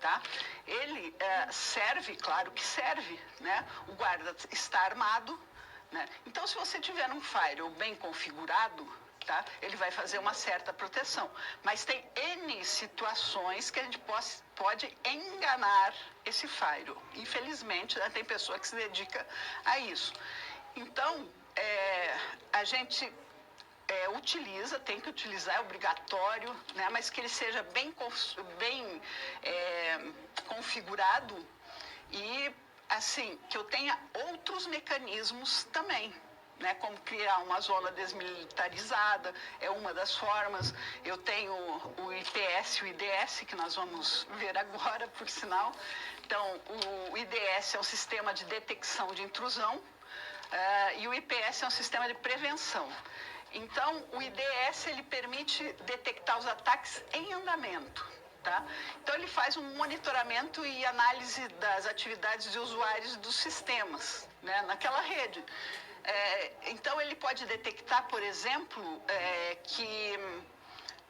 tá? Ele serve, claro que serve, né? O guarda está armado, né? Então, se você tiver um firewall bem configurado, tá? Ele vai fazer uma certa proteção. Mas tem N situações que a gente pode enganar esse firewall. Infelizmente, tem pessoa que se dedica a isso. Então, a gente tem que utilizar, é obrigatório, né? Mas que ele seja bem configurado e, assim, que eu tenha outros mecanismos também, né, como criar uma zona desmilitarizada, é uma das formas. Eu tenho o IPS e o IDS, que nós vamos ver agora, por sinal. Então, o IDS é um sistema de detecção de intrusão, e o IPS é um sistema de prevenção. Então, o IDS, ele permite detectar os ataques em andamento. Tá? Então, ele faz um monitoramento e análise das atividades de usuários dos sistemas, né, naquela rede. Então, ele pode detectar, por exemplo, que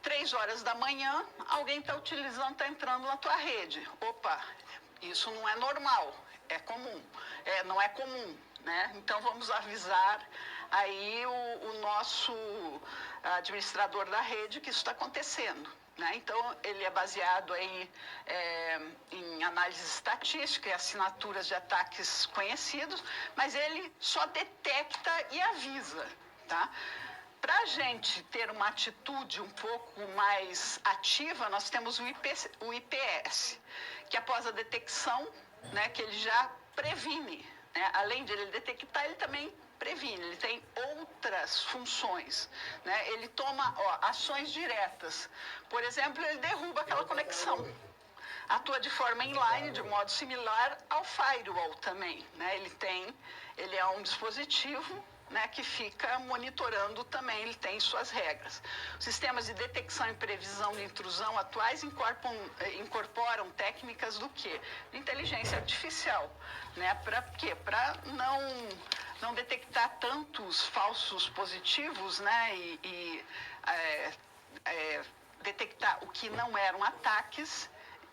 3 horas da manhã, alguém está entrando na tua rede. Opa, isso não é normal, é comum, não é comum, né? Então, vamos avisar aí o nosso administrador da rede que isso está acontecendo. Né? Então, ele é baseado aí, em análise estatística e assinaturas de ataques conhecidos, mas ele só detecta e avisa. Tá? Para a gente ter uma atitude um pouco mais ativa, nós temos o IPS, que após a detecção, né, que ele já previne. Né? Além de ele detectar, ele também previne, ele tem outras funções, né? Ele toma ações diretas. Por exemplo, ele derruba aquela conexão. Atua de forma inline, de modo similar ao firewall também, né? Ele é um dispositivo, né, que fica monitorando também, ele tem suas regras. Sistemas de detecção e previsão de intrusão atuais incorporam técnicas do quê? De inteligência artificial, né? Para quê? Para não detectar tantos falsos positivos, né? Detectar o que não eram ataques,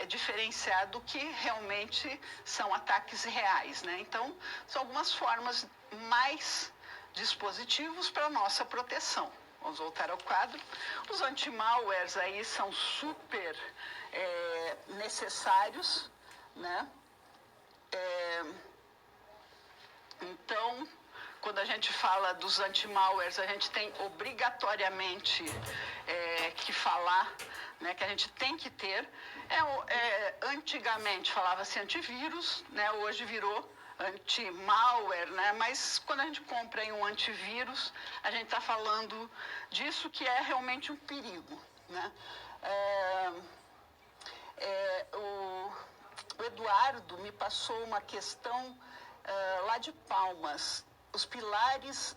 diferenciar do que realmente são ataques reais, né? Então, são algumas formas mais dispositivos para nossa proteção. Vamos voltar ao quadro. Os anti-malwares aí são super necessários, né? Então, quando a gente fala dos anti-malwares, a gente tem obrigatoriamente que falar, né, que a gente tem que ter. Antigamente falava-se antivírus, né, hoje virou anti-malware, né, mas quando a gente compra um antivírus, a gente está falando disso que é realmente um perigo. Né? O Eduardo me passou uma questão lá de Palmas. Os pilares,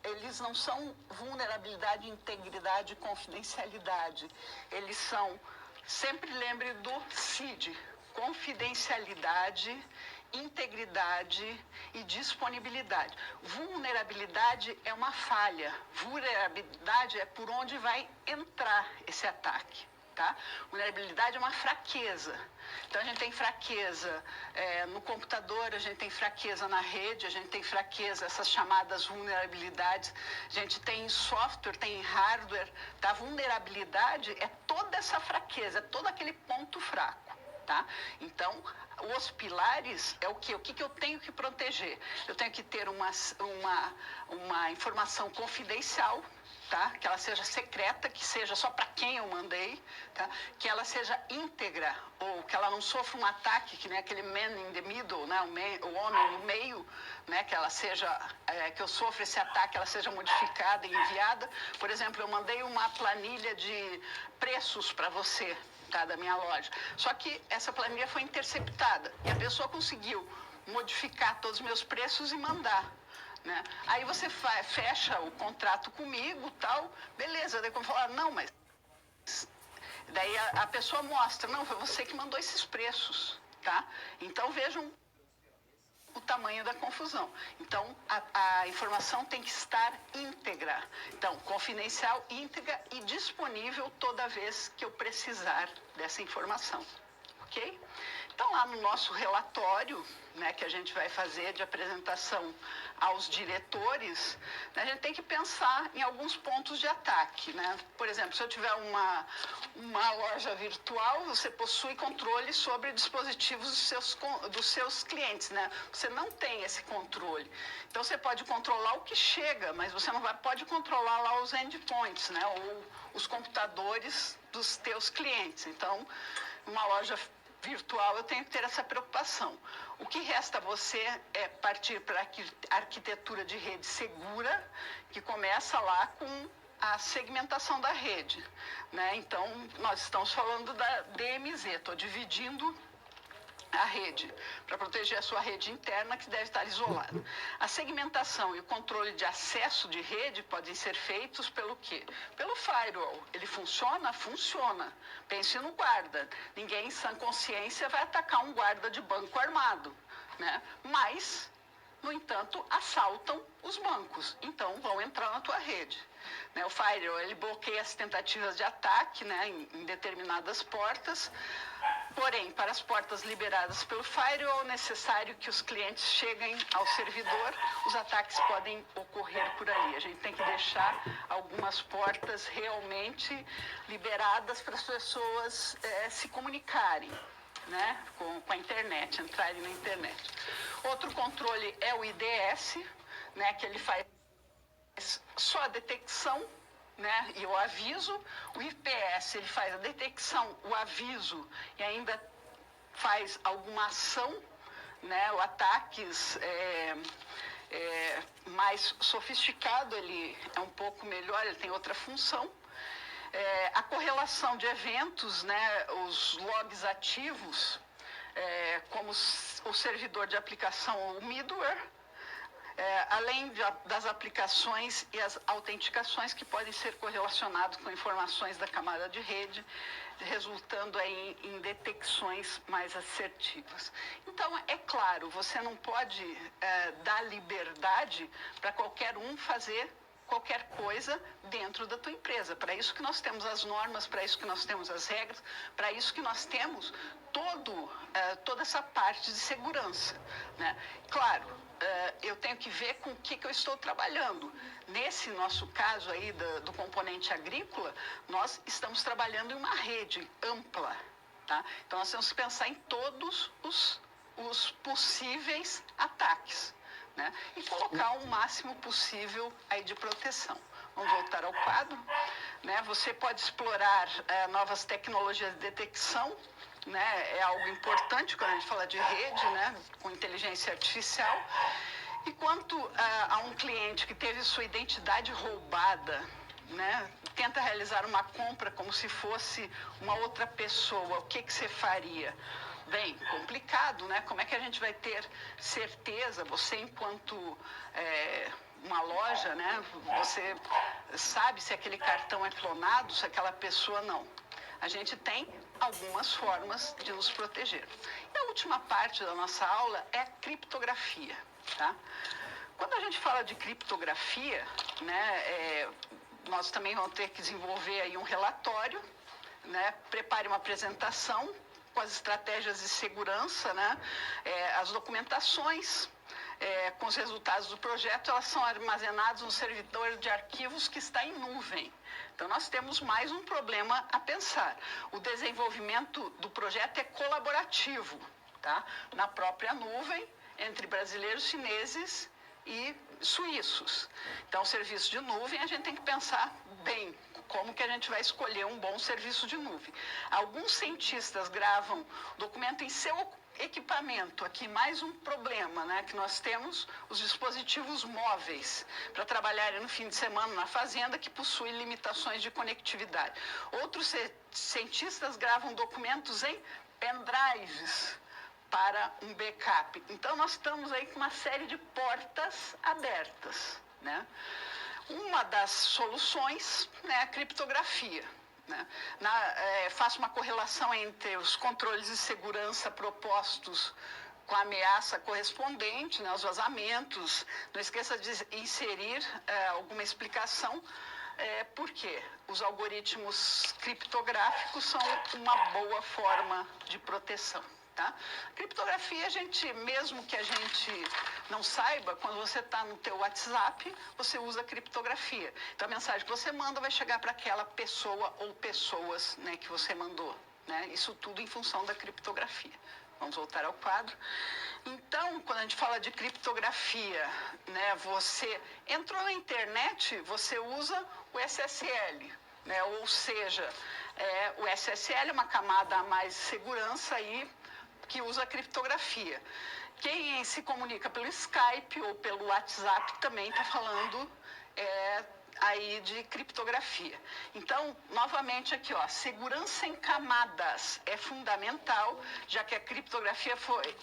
eles não são vulnerabilidade, integridade e confidencialidade. Eles são, sempre lembre do CID, confidencialidade, integridade e disponibilidade. Vulnerabilidade é uma falha. Vulnerabilidade é por onde vai entrar esse ataque. Tá? Vulnerabilidade é uma fraqueza. Então, a gente tem fraqueza no computador, a gente tem fraqueza na rede, a gente tem fraqueza, essas chamadas vulnerabilidades. A gente tem em software, tem em hardware. Tá? Vulnerabilidade é toda essa fraqueza, é todo aquele ponto fraco. Tá? Então, os pilares é o quê? O que eu tenho que proteger? Eu tenho que ter uma informação confidencial, tá? Que ela seja secreta, que seja só para quem eu mandei, tá? Que ela seja íntegra, ou que ela não sofra um ataque, que nem aquele man in the middle, né? O homem no meio, né? Que ela seja, que eu sofra esse ataque, ela seja modificada e enviada. Por exemplo, eu mandei uma planilha de preços para você, tá? Da minha loja. Só que essa planilha foi interceptada e a pessoa conseguiu modificar todos os meus preços e mandar. Né? Aí você fecha o contrato comigo, tal, beleza. Daí como falar, não, mas... Daí a pessoa mostra, não, foi você que mandou esses preços, tá? Então vejam o tamanho da confusão. Então, a informação tem que estar íntegra. Então, confidencial, íntegra e disponível toda vez que eu precisar dessa informação. ok? Então, lá no nosso relatório, né, que a gente vai fazer de apresentação aos diretores, né, a gente tem que pensar em alguns pontos de ataque, né? Por exemplo, se eu tiver uma loja virtual, você possui controle sobre dispositivos dos seus clientes, né? Você não tem esse controle. Então, você pode controlar o que chega, mas você não pode controlar lá os endpoints, né? Ou os computadores dos teus clientes. Então, uma loja virtual, eu tenho que ter essa preocupação. O que resta a você é partir para a arquitetura de rede segura, que começa lá com a segmentação da rede, né? Então, nós estamos falando da DMZ, estou dividindo a rede, para proteger a sua rede interna, que deve estar isolada. A segmentação e o controle de acesso de rede podem ser feitos pelo quê? Pelo firewall. Ele funciona? Funciona. Pense no guarda. Ninguém em sã consciência vai atacar um guarda de banco armado, né? Mas, no entanto, assaltam os bancos, então vão entrar na tua rede. Né? O firewall, ele bloqueia as tentativas de ataque, né, em determinadas portas. Porém, para as portas liberadas pelo firewall, é necessário que os clientes cheguem ao servidor, os ataques podem ocorrer por ali. A gente tem que deixar algumas portas realmente liberadas para as pessoas se comunicarem, né, com a internet, entrarem na internet. Outro controle é o IDS, né, que ele faz só a detecção, né, e o aviso. O IPS, ele faz a detecção, o aviso e ainda faz alguma ação, né, o ataques mais sofisticado, ele é um pouco melhor, ele tem outra função. A correlação de eventos, né, os logs ativos, como o servidor de aplicação, o middleware, além das aplicações e as autenticações que podem ser correlacionadas com informações da camada de rede, resultando aí em detecções mais assertivas. Então, é claro, você não pode dar liberdade para qualquer um fazer qualquer coisa dentro da tua empresa. Para isso que nós temos as normas, para isso que nós temos as regras, para isso que nós temos toda essa parte de segurança, né? Claro, eu tenho que ver com o que eu estou trabalhando. Nesse nosso caso aí do componente agrícola, nós estamos trabalhando em uma rede ampla, tá? Então, nós temos que pensar em todos os possíveis ataques, né? E colocar o máximo possível aí de proteção. Vamos voltar ao quadro, né? Você pode explorar novas tecnologias de detecção, né? É algo importante quando a gente fala de rede, né, com inteligência artificial. E quanto a um cliente que teve sua identidade roubada, né, tenta realizar uma compra como se fosse uma outra pessoa, o que você faria? Bem, complicado, né? Como é que a gente vai ter certeza, você enquanto uma loja, né, você sabe se aquele cartão é clonado, se aquela pessoa não. A gente tem algumas formas de nos proteger. E a última parte da nossa aula é criptografia, tá? Quando a gente fala de criptografia, né, nós também vamos ter que desenvolver aí um relatório, né, prepare uma apresentação com as estratégias de segurança, né, as documentações, com os resultados do projeto, elas são armazenadas no servidor de arquivos que está em nuvem. Então, nós temos mais um problema a pensar. O desenvolvimento do projeto é colaborativo, tá? Na própria nuvem, entre brasileiros, chineses e suíços. Então, serviço de nuvem, a gente tem que pensar bem como que a gente vai escolher um bom serviço de nuvem. Alguns cientistas gravam documento em seu equipamento. Aqui mais um problema, né, que nós temos os dispositivos móveis para trabalharem no fim de semana na fazenda, que possuem limitações de conectividade. Outros cientistas gravam documentos em pendrives para um backup. Então, nós estamos aí com uma série de portas abertas, né? Uma das soluções é a criptografia, né? Faço uma correlação entre os controles de segurança propostos com a ameaça correspondente, né, os vazamentos. Não esqueça de inserir alguma explicação Por quê? Os algoritmos criptográficos são uma boa forma de proteção. Tá? Criptografia, mesmo que a gente não saiba, quando você está no teu WhatsApp, você usa criptografia. Então, a mensagem que você manda vai chegar para aquela pessoa ou pessoas, né, que você mandou. Né? Isso tudo em função da criptografia. Vamos voltar ao quadro. Então, quando a gente fala de criptografia, né, você entrou na internet, você usa o SSL, né, ou seja, o SSL é uma camada a mais de segurança aí, que usa a criptografia. Quem se comunica pelo Skype ou pelo WhatsApp também está falando aí de criptografia. Então, novamente aqui, ó, segurança em camadas é fundamental, já que a criptografia foi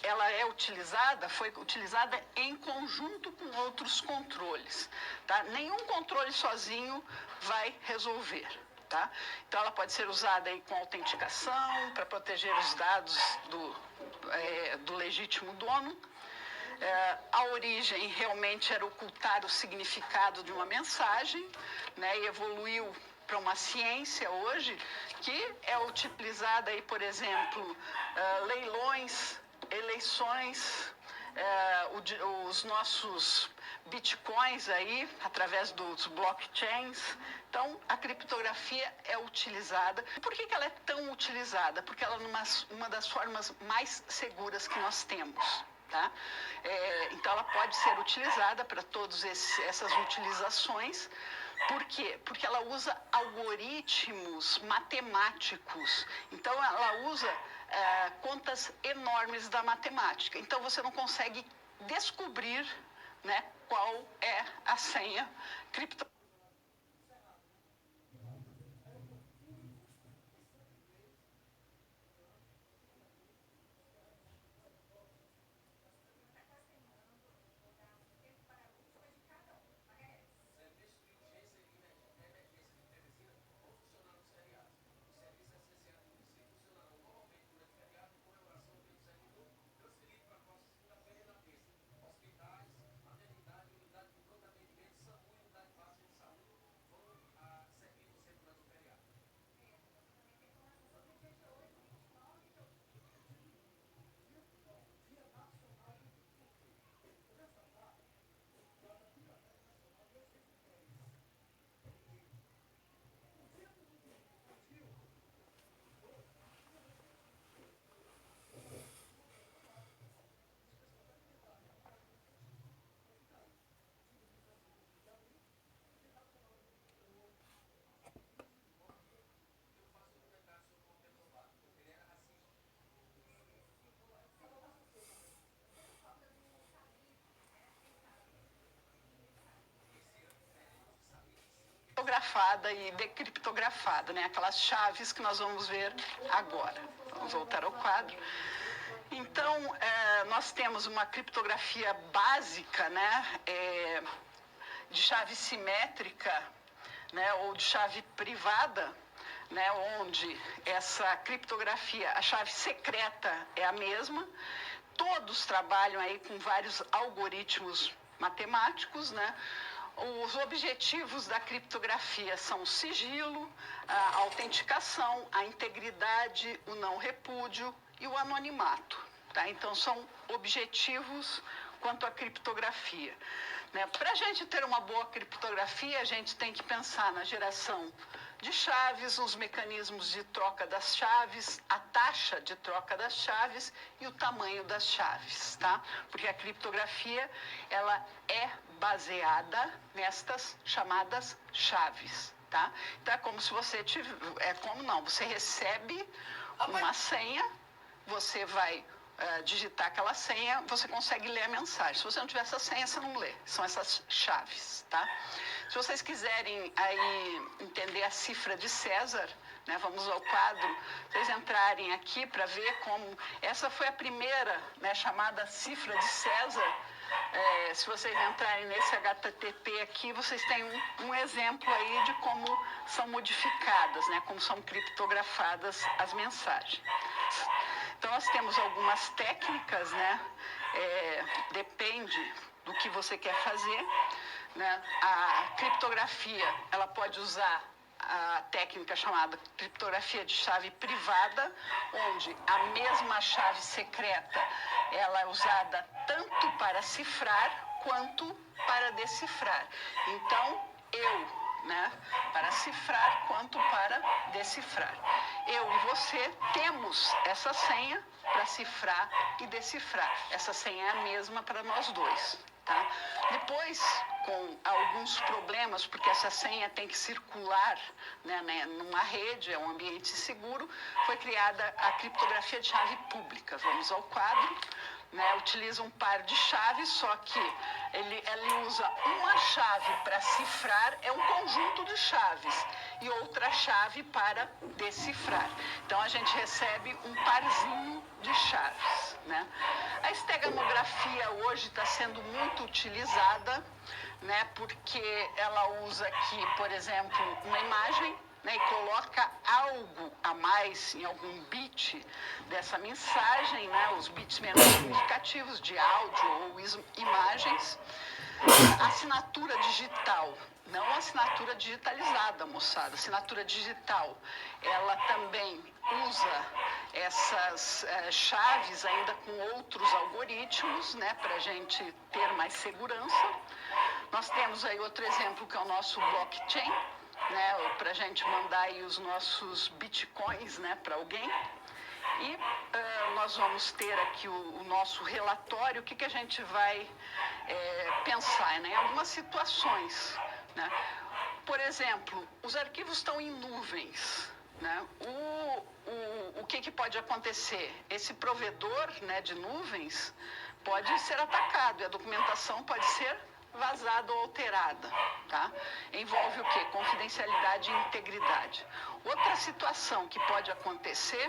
utilizada em conjunto com outros controles. Tá? Nenhum controle sozinho vai resolver. Tá? Então, ela pode ser usada aí com autenticação, para proteger os dados do legítimo dono. A origem realmente era ocultar o significado de uma mensagem, né, e evoluiu para uma ciência hoje que é utilizada aí, por exemplo, leilões, eleições, os nossos bitcoins aí, através dos blockchains. Então, a criptografia é utilizada. Por que ela é tão utilizada? Porque ela é uma das formas mais seguras que nós temos. Tá? Então, ela pode ser utilizada para todas essas utilizações. Por quê? Porque ela usa algoritmos matemáticos. Então, ela usa contas enormes da matemática. Então, você não consegue descobrir, né, qual é a senha criptográfica. Criptografada e decriptografada, né? Aquelas chaves que nós vamos ver agora. Vamos voltar ao quadro. Então, nós temos uma criptografia básica, né? De chave simétrica, né? Ou de chave privada, né? Onde essa criptografia, a chave secreta é a mesma. Todos trabalham aí com vários algoritmos matemáticos, né? Os objetivos da criptografia são o sigilo, a autenticação, a integridade, o não repúdio e o anonimato. Tá? Então, são objetivos quanto à criptografia. Né? Para a gente ter uma boa criptografia, a gente tem que pensar na geração de chaves, os mecanismos de troca das chaves, a taxa de troca das chaves e o tamanho das chaves, tá? Porque a criptografia, ela é baseada nestas chamadas chaves, tá? Então, é como se você você recebe uma senha, você vai digitar aquela senha, você consegue ler a mensagem. Se você não tiver essa senha, você não lê. São essas chaves, tá? Se vocês quiserem aí entender a cifra de César, né, vamos ao quadro, vocês entrarem aqui para ver como essa foi a primeira, né, chamada cifra de César. Se vocês entrarem nesse HTTP aqui, vocês têm um exemplo aí de como são modificadas, né, como são criptografadas as mensagens. Então, nós temos algumas técnicas, né? Depende do que você quer fazer. né? A criptografia, ela pode usar a técnica chamada criptografia de chave privada, onde a mesma chave secreta ela é usada tanto para cifrar quanto para decifrar. Então, né, para cifrar quanto para decifrar. Eu e você temos essa senha para cifrar e decifrar. Essa senha é a mesma para nós dois. Tá? Depois, com alguns problemas, porque essa senha tem que circular, né, numa rede, é um ambiente seguro, foi criada a criptografia de chave pública. Vamos ao quadro. Né, utiliza um par de chaves, só que ele usa uma chave para cifrar, é um conjunto de chaves, e outra chave para decifrar. Então, a gente recebe um parzinho de chaves. Né? A esteganografia hoje está sendo muito utilizada, né, porque ela usa aqui, por exemplo, uma imagem, né, e coloca algo a mais em algum bit dessa mensagem, né, os bits menos significativos de áudio ou imagens. Assinatura digital, não assinatura digitalizada, moçada. Assinatura digital, ela também usa essas chaves ainda com outros algoritmos, né, para a gente ter mais segurança. Nós temos aí outro exemplo que é o nosso blockchain, né, para a gente mandar aí os nossos bitcoins, né, para alguém. E nós vamos ter aqui o nosso relatório, o que a gente vai pensar, né, em algumas situações. Né? Por exemplo, os arquivos estão em nuvens. Né? O que pode acontecer? Esse provedor, né, de nuvens pode ser atacado e a documentação pode ser vazada ou alterada, tá? Envolve o quê? Confidencialidade e integridade. Outra situação que pode acontecer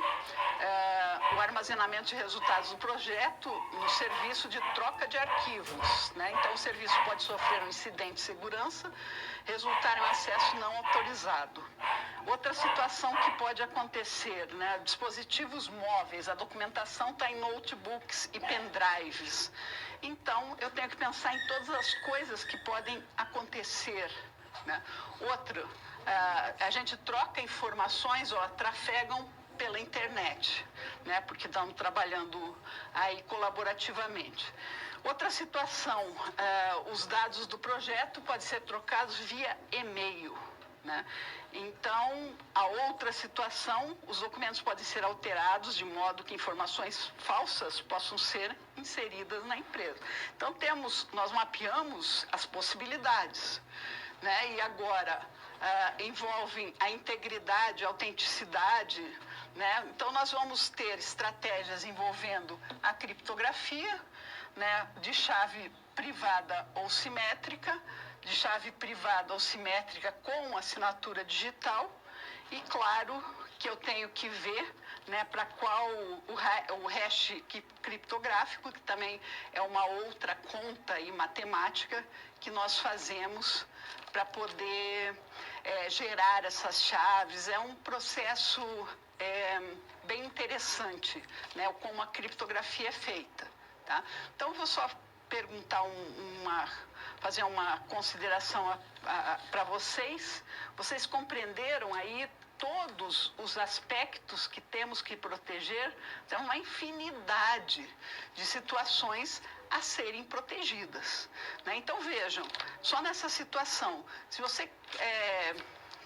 é o armazenamento de resultados do projeto no serviço de troca de arquivos, né? Então, o serviço pode sofrer um incidente de segurança, resultar em um acesso não autorizado. Outra situação que pode acontecer, né? Dispositivos móveis, a documentação está em notebooks e pendrives. Então, eu tenho que pensar em todas as coisas que podem acontecer. Né? Outro, a gente troca informações, trafegam pela internet, né? Porque estamos trabalhando aí colaborativamente. Outra situação, os dados do projeto podem ser trocados via e-mail. Né? Então, a outra situação, os documentos podem ser alterados de modo que informações falsas possam ser inseridas na empresa. Então, nós mapeamos as possibilidades. Né? E agora, envolvem a integridade, a autenticidade. Né? Então, nós vamos ter estratégias envolvendo a criptografia, né, de chave privada ou simétrica, de chave privada ou simétrica com assinatura digital, e claro que eu tenho que ver, né, para qual o hash criptográfico, que também é uma outra conta e matemática que nós fazemos para poder gerar essas chaves. É um processo bem interessante, né, como a criptografia é feita. Tá? Então, eu vou só perguntar fazer uma consideração para vocês. Vocês compreenderam aí todos os aspectos que temos que proteger? Tem uma infinidade de situações a serem protegidas. Né? Então, vejam, só nessa situação, se você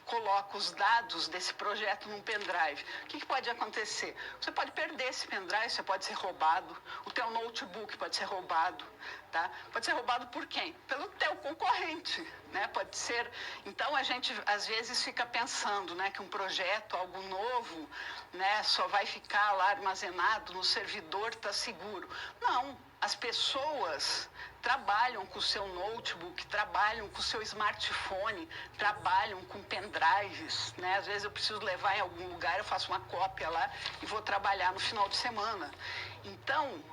coloca os dados desse projeto num pendrive, o que pode acontecer? Você pode perder esse pendrive, você pode ser roubado, o teu notebook pode ser roubado, tá? Pode ser roubado por quem? Pelo teu concorrente, né? Pode ser. Então, a gente às vezes fica pensando, né, que um projeto, algo novo, né, só vai ficar lá armazenado no servidor, está seguro. Não, as pessoas trabalham com o seu notebook, trabalham com o seu smartphone, trabalham com pendrives, né? Às vezes eu preciso levar em algum lugar, eu faço uma cópia lá e vou trabalhar no final de semana. Então,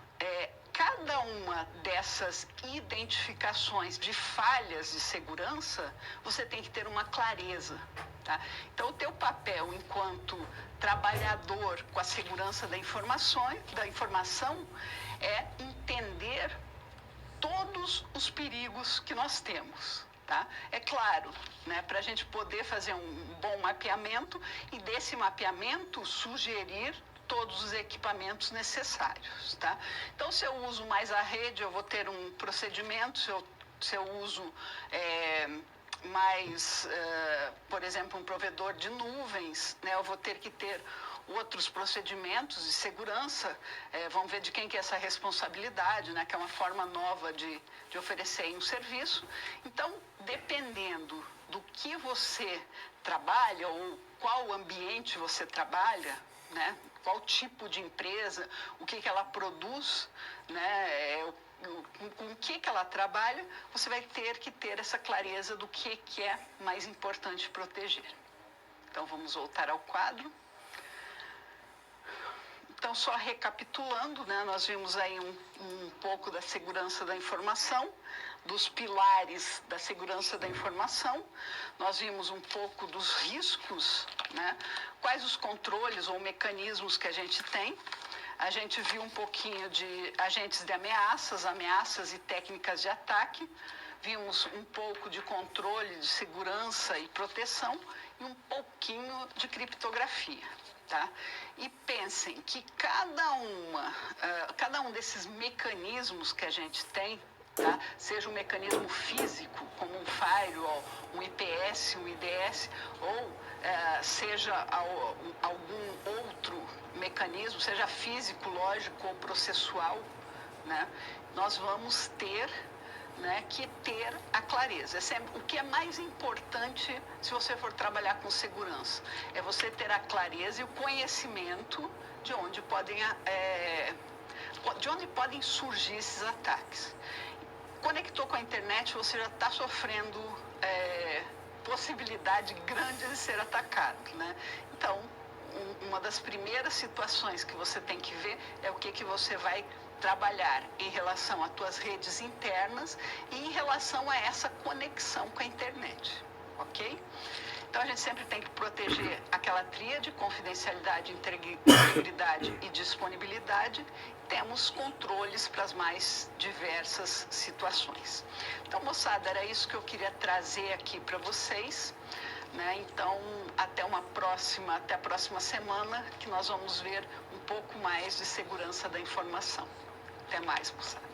cada uma dessas identificações de falhas de segurança, você tem que ter uma clareza. Tá? Então, o teu papel enquanto trabalhador com a segurança da informação é entender todos os perigos que nós temos. Tá? É claro, né, para a gente poder fazer um bom mapeamento e desse mapeamento sugerir todos os equipamentos necessários. Tá? Então, se eu uso mais a rede, eu vou ter um procedimento, se eu uso por exemplo, um provedor de nuvens, né, eu vou ter que ter outros procedimentos de segurança, vamos ver de quem que é essa responsabilidade, né, que é uma forma nova de oferecer um serviço. Então, dependendo do que você trabalha ou qual ambiente você trabalha, né, qual tipo de empresa, o que ela produz, né, com o que ela trabalha, você vai ter que ter essa clareza do que é mais importante proteger. Então, vamos voltar ao quadro. Então, só recapitulando, né, nós vimos aí um pouco da segurança da informação, dos pilares da segurança da informação, nós vimos um pouco dos riscos, né, quais os controles ou mecanismos que a gente tem. A gente viu um pouquinho de agentes de ameaças e técnicas de ataque, vimos um pouco de controle de segurança e proteção e um pouquinho de criptografia. Tá? E pensem que cada um desses mecanismos que a gente tem, tá? Seja um mecanismo físico, como um firewall, um IPS, um IDS, ou seja algum outro mecanismo, seja físico, lógico ou processual, né? Nós vamos ter, né, que ter a clareza. O que é mais importante se você for trabalhar com segurança é você ter a clareza e o conhecimento de onde podem surgir esses ataques. Conectou com a internet, você já está sofrendo possibilidade grande de ser atacado, né? Então, uma das primeiras situações que você tem que ver é o que você vai trabalhar em relação às tuas redes internas e em relação a essa conexão com a internet, ok? Então, a gente sempre tem que proteger aquela tríade, confidencialidade, integridade e disponibilidade. Temos controles para as mais diversas situações. Então, moçada, era isso que eu queria trazer aqui para vocês, né? Então, até a próxima semana, que nós vamos ver um pouco mais de segurança da informação. Até mais, moçada.